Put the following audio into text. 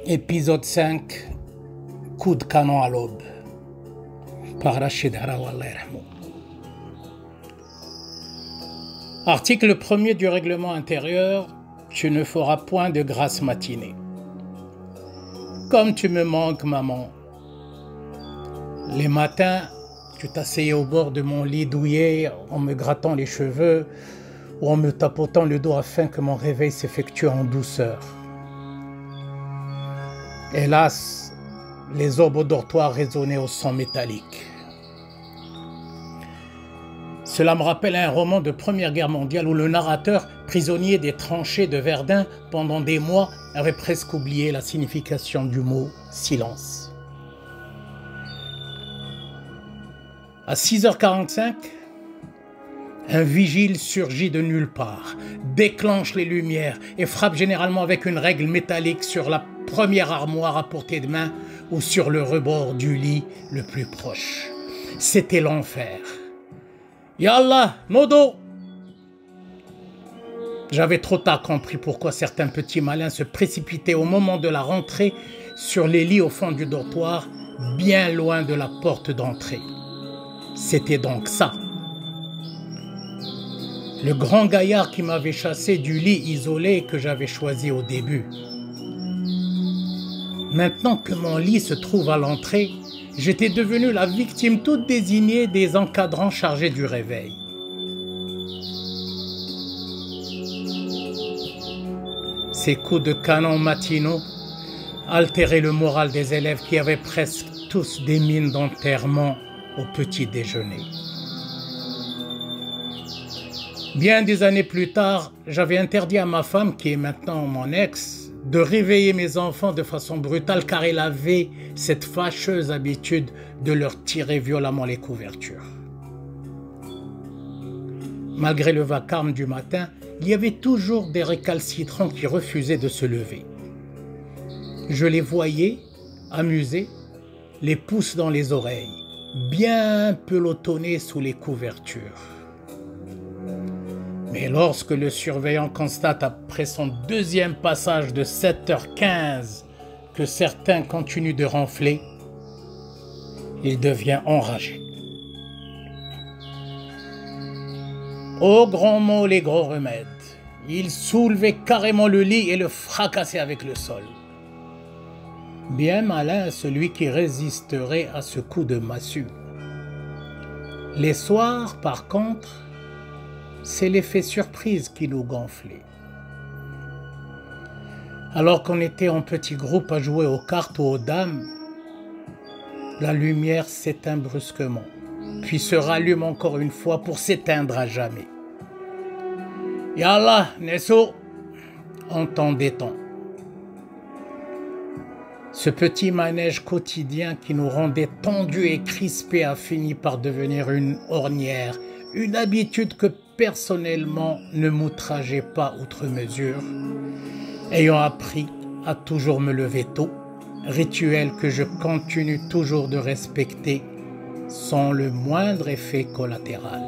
Épisode 5, Coup de canon à l'aube, par Rachid Harawi, Allah yarhamou. Article 1er du règlement intérieur, tu ne feras point de grasse matinée. Comme tu me manques, maman. Les matins, tu t'asseyais au bord de mon lit douillet en me grattant les cheveux ou en me tapotant le dos afin que mon réveil s'effectue en douceur. Hélas, les orbes au dortoir résonnaient au son métallique. Cela me rappelle un roman de Première Guerre mondiale où le narrateur, prisonnier des tranchées de Verdun pendant des mois, avait presque oublié la signification du mot « silence ». À 6h45, un vigile surgit de nulle part, déclenche les lumières et frappe généralement avec une règle métallique sur la première armoire à portée de main ou sur le rebord du lit le plus proche. C'était l'enfer. « Yallah, Nodo !» J'avais trop tard compris pourquoi certains petits malins se précipitaient au moment de la rentrée sur les lits au fond du dortoir, bien loin de la porte d'entrée. C'était donc ça. Le grand gaillard qui m'avait chassé du lit isolé que j'avais choisi au début. Maintenant que mon lit se trouve à l'entrée, j'étais devenu la victime toute désignée des encadrants chargés du réveil. Ces coups de canon matinaux altéraient le moral des élèves qui avaient presque tous des mines d'enterrement au petit déjeuner. Bien des années plus tard, j'avais interdit à ma femme, qui est maintenant mon ex, de réveiller mes enfants de façon brutale car elle avait cette fâcheuse habitude de leur tirer violemment les couvertures. Malgré le vacarme du matin, il y avait toujours des récalcitrants qui refusaient de se lever. Je les voyais, amusés, les pouces dans les oreilles, bien pelotonnés sous les couvertures. Mais lorsque le surveillant constate après son deuxième passage de 7h15 que certains continuent de ronfler, il devient enragé. Au grand mot, les gros remèdes, il soulevait carrément le lit et le fracassait avec le sol. Bien malin celui qui résisterait à ce coup de massue. Les soirs, par contre, c'est l'effet surprise qui nous gonflait. Alors qu'on était en petit groupe à jouer aux cartes ou aux dames, la lumière s'éteint brusquement, puis se rallume encore une fois pour s'éteindre à jamais. « Yallah, Nesso !» entendait-on. Ce petit manège quotidien qui nous rendait tendus et crispés a fini par devenir une ornière, une habitude que personnellement ne m'outrageait pas outre mesure, ayant appris à toujours me lever tôt, rituel que je continue toujours de respecter sans le moindre effet collatéral.